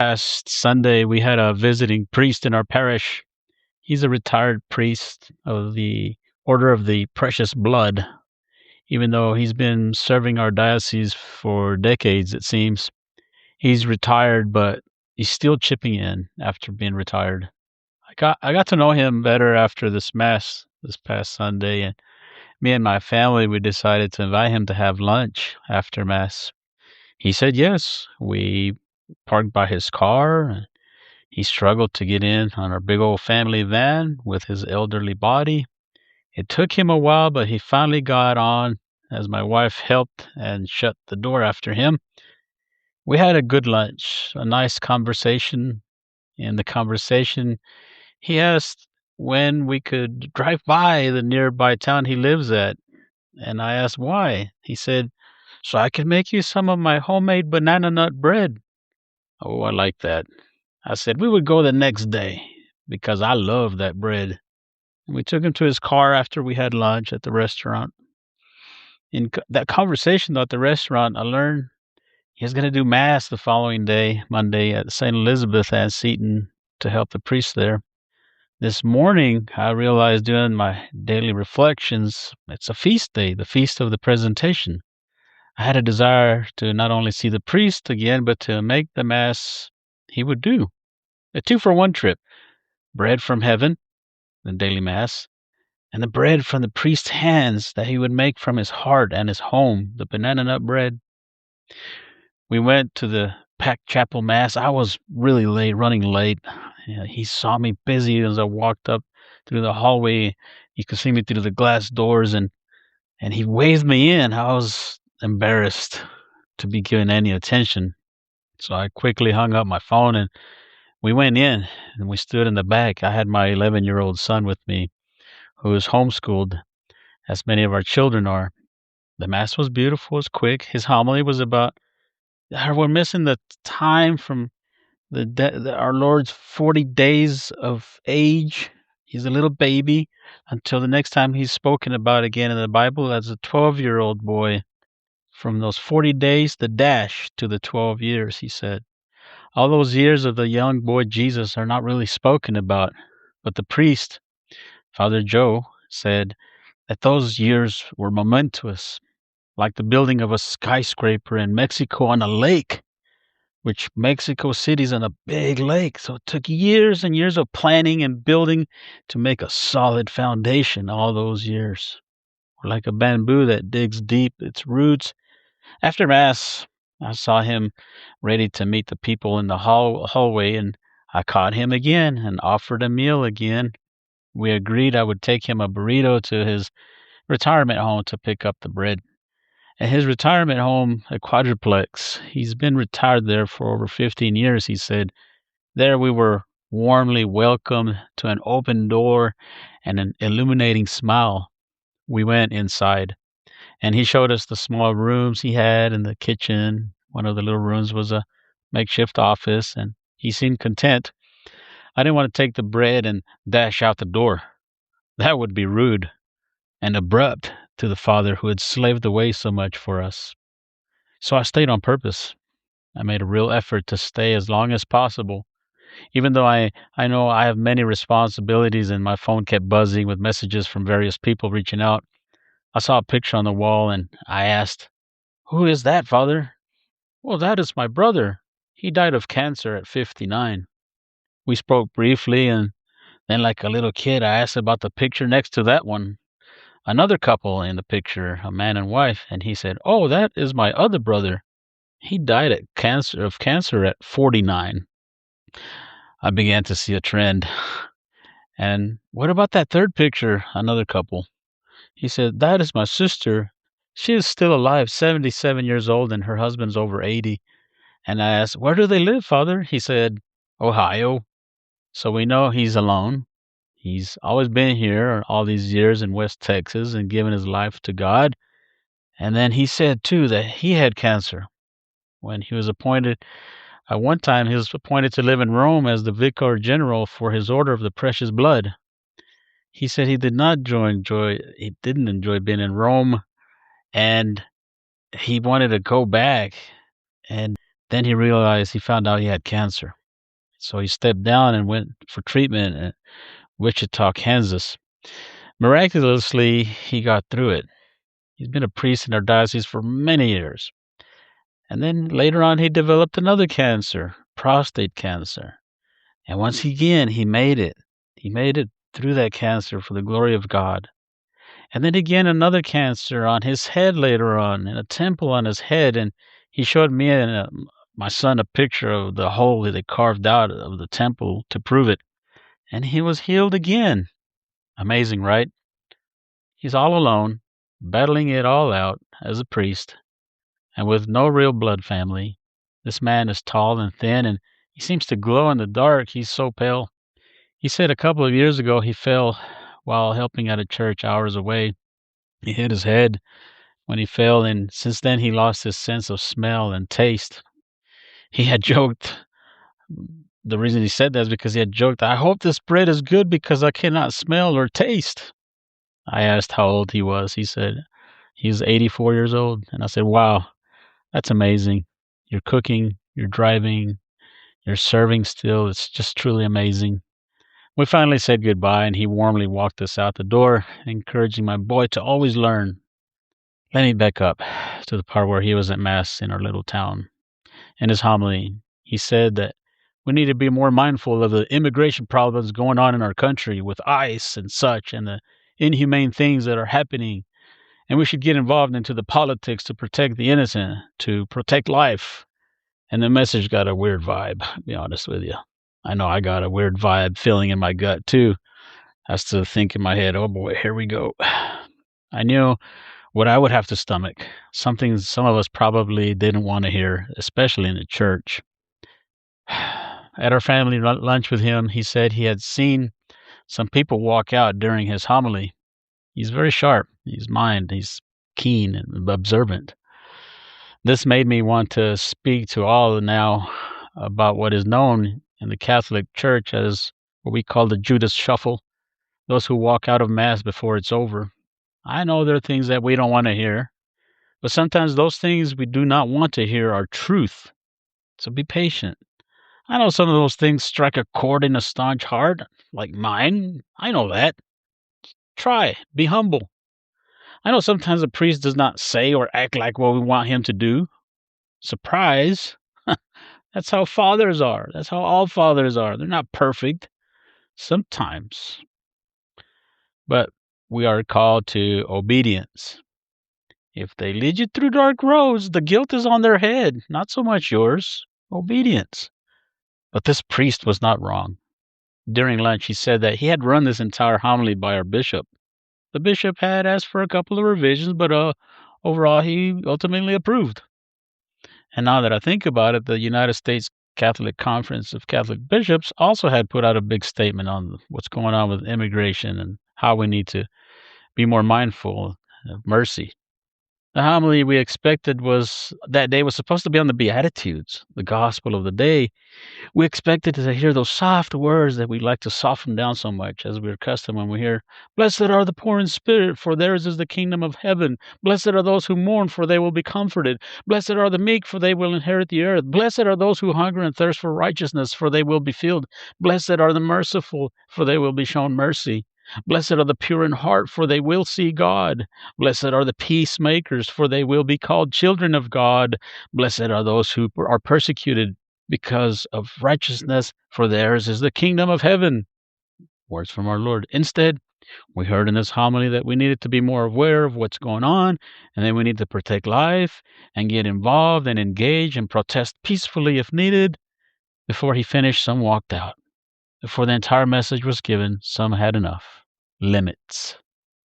Last Sunday, we had a visiting priest in our parish. He's a retired priest of the Order of the Precious Blood, even though he's been serving our diocese for decades, it seems. He's retired, but he's still chipping in after being retired. I got to know him better after this mass this past Sunday, and me and my family we decided to invite him to have lunch after mass. He said yes. We parked by his car. He struggled to get in on our big old family van with his elderly body. It took him a while, but he finally got on as my wife helped and shut the door after him. We had a good lunch, a nice conversation. In the conversation, he asked when we could drive by the nearby town he lives at. And I asked why. He said, so I can make you some of my homemade banana nut bread. Oh, I like that. I said we would go the next day because I love that bread. And we took him to his car after we had lunch at the restaurant. In that conversation though, at the restaurant, I learned he was going to do mass the following day, Monday, at St. Elizabeth and Seton to help the priest there. This morning, I realized during my daily reflections, it's a feast day, the feast of the presentation. I had a desire to not only see the priest again, but to make the mass he would do. A 2-for-1 trip. Bread from heaven, the daily mass, and the bread from the priest's hands that he would make from his heart and his home, the banana nut bread. We went to the packed chapel mass. I was really late, running late. He saw me busy as I walked up through the hallway. You could see me through the glass doors, and he waved me in. I was embarrassed to be given any attention. So I quickly hung up my phone and we went in and we stood in the back. I had my 11-year-old son with me who is homeschooled, as many of our children are. The mass was beautiful, it was quick. His homily was about, we're missing the time from our Lord's 40 days of age. He's a little baby until the next time he's spoken about again in the Bible as a 12-year-old boy. From those 40 days, the dash to the 12 years, he said. All those years of the young boy Jesus are not really spoken about, but the priest, Father Joe, said that those years were momentous, like the building of a skyscraper in Mexico on a lake, which Mexico City's on a big lake. So it took years and years of planning and building to make a solid foundation all those years. Or like a bamboo that digs deep its roots. After Mass, I saw him ready to meet the people in the hallway, and I caught him again and offered a meal again. We agreed I would take him a burrito to his retirement home to pick up the bread. At his retirement home, a quadruplex, he's been retired there for over 15 years, he said. There we were warmly welcomed to an open door and an illuminating smile. We went inside, and he showed us the small rooms he had in the kitchen. One of the little rooms was a makeshift office, and he seemed content. I didn't want to take the bread and dash out the door. That would be rude and abrupt to the Father who had slaved away so much for us. So I stayed on purpose. I made a real effort to stay as long as possible, even though I know I have many responsibilities and my phone kept buzzing with messages from various people reaching out. I saw a picture on the wall and I asked, "Who is that, Father?" "Well, that is my brother. He died of cancer at 59. We spoke briefly, and then like a little kid, I asked about the picture next to that one. Another couple in the picture, a man and wife, and he said, "Oh, that is my other brother. He died of cancer at 49. I began to see a trend. "And what about that third picture, another couple?" He said, "That is my sister. She is still alive, 77 years old, and her husband's over 80. And I asked, "Where do they live, Father?" He said, "Ohio." So we know he's alone. He's always been here all these years in West Texas and given his life to God. And then he said, too, that he had cancer. When he was appointed, at one time, he was appointed to live in Rome as the Vicar General for his Order of the Precious Blood. He said he didn't enjoy being in Rome, and he wanted to go back. And Then he found out he had cancer. So he stepped down and went for treatment at Wichita, Kansas. Miraculously, he got through it. He's been a priest in our diocese for many years. And then later on, he developed another cancer, prostate cancer. And once again, he made it. He made it through that cancer for the glory of God. And then again, another cancer on his head later on, and a temple on his head. And he showed me and my son a picture of the hole that they carved out of the temple to prove it. And he was healed again. Amazing, right? He's all alone, battling it all out as a priest, and with no real blood family. This man is tall and thin, and he seems to glow in the dark. He's so pale. He said a couple of years ago he fell while helping at a church hours away. He hit his head when he fell, and since then he lost his sense of smell and taste. He had joked, the reason he said that is because he had joked, "I hope this bread is good because I cannot smell or taste." I asked how old he was. He said he's 84 years old. And I said, wow, that's amazing. You're cooking, you're driving, you're serving still. It's just truly amazing. We finally said goodbye, and he warmly walked us out the door, encouraging my boy to always learn. Let me back up to the part where he was at Mass in our little town. In his homily, he said that we need to be more mindful of the immigration problems going on in our country with ICE and such, and the inhumane things that are happening. And we should get involved into the politics to protect the innocent, to protect life. And the message got a weird vibe, to be honest with you. I know I got a weird vibe feeling in my gut, too. I was to think in my head, oh boy, here we go. I knew what I would have to stomach, something some of us probably didn't want to hear, especially in the church. At our family lunch with him, he said he had seen some people walk out during his homily. He's very sharp. He's keen and observant. This made me want to speak to all now about what is known in the Catholic Church as what we call the Judas Shuffle, those who walk out of Mass before it's over. I know there are things that we don't want to hear, but sometimes those things we do not want to hear are truth. So be patient. I know some of those things strike a chord in a staunch heart, like mine. I know that. Try. Be humble. I know sometimes a priest does not say or act like what we want him to do. Surprise. That's how fathers are. That's how all fathers are. They're not perfect. Sometimes. But we are called to obedience. If they lead you through dark roads, the guilt is on their head, not so much yours. Obedience. But this priest was not wrong. During lunch, he said that he had run this entire homily by our bishop. The bishop had asked for a couple of revisions, but overall, he ultimately approved. And now that I think about it, the United States Catholic Conference of Catholic Bishops also had put out a big statement on what's going on with immigration and how we need to be more mindful of mercy. The homily we expected that day was supposed to be on the Beatitudes, the gospel of the day. We expected to hear those soft words that we like to soften down so much, as we're accustomed when we hear, "Blessed are the poor in spirit, for theirs is the kingdom of heaven. Blessed are those who mourn, for they will be comforted. Blessed are the meek, for they will inherit the earth. Blessed are those who hunger and thirst for righteousness, for they will be filled. Blessed are the merciful, for they will be shown mercy. Blessed are the pure in heart, for they will see God. Blessed are the peacemakers, for they will be called children of God. Blessed are those who are persecuted because of righteousness, for theirs is the kingdom of heaven." Words from our Lord. Instead, we heard in this homily that we needed to be more aware of what's going on, and then we need to protect life and get involved and engage and protest peacefully if needed. Before he finished, some walked out. Before the entire message was given, some had enough. Limits.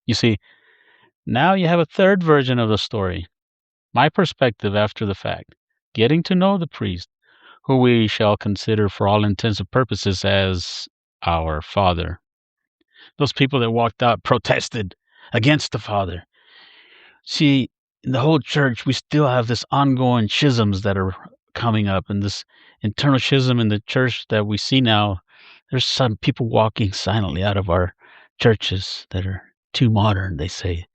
You see, now you have a third version of the story. My perspective after the fact. Getting to know the priest, who we shall consider for all intents and purposes as our Father. Those people that walked out protested against the Father. See, in the whole church, we still have this ongoing schisms that are coming up, and this internal schism in the church that we see now. There's some people walking silently out of our churches that are too modern, they say.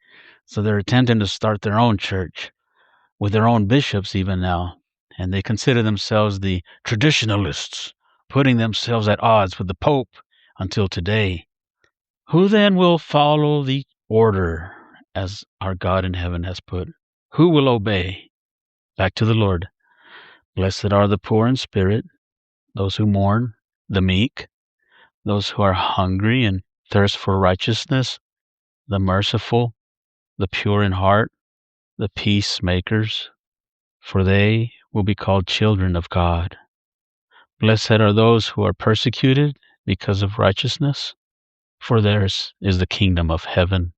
So they're attempting to start their own church with their own bishops even now. and they consider themselves the traditionalists, putting themselves at odds with the Pope until today. Who then will follow the order as our God in heaven has put? Who will obey? Back to the Lord. Blessed are the poor in spirit, those who mourn, the meek, those who are hungry and thirst for righteousness, the merciful, the pure in heart, the peacemakers, for they will be called children of God. Blessed are those who are persecuted because of righteousness, for theirs is the kingdom of heaven.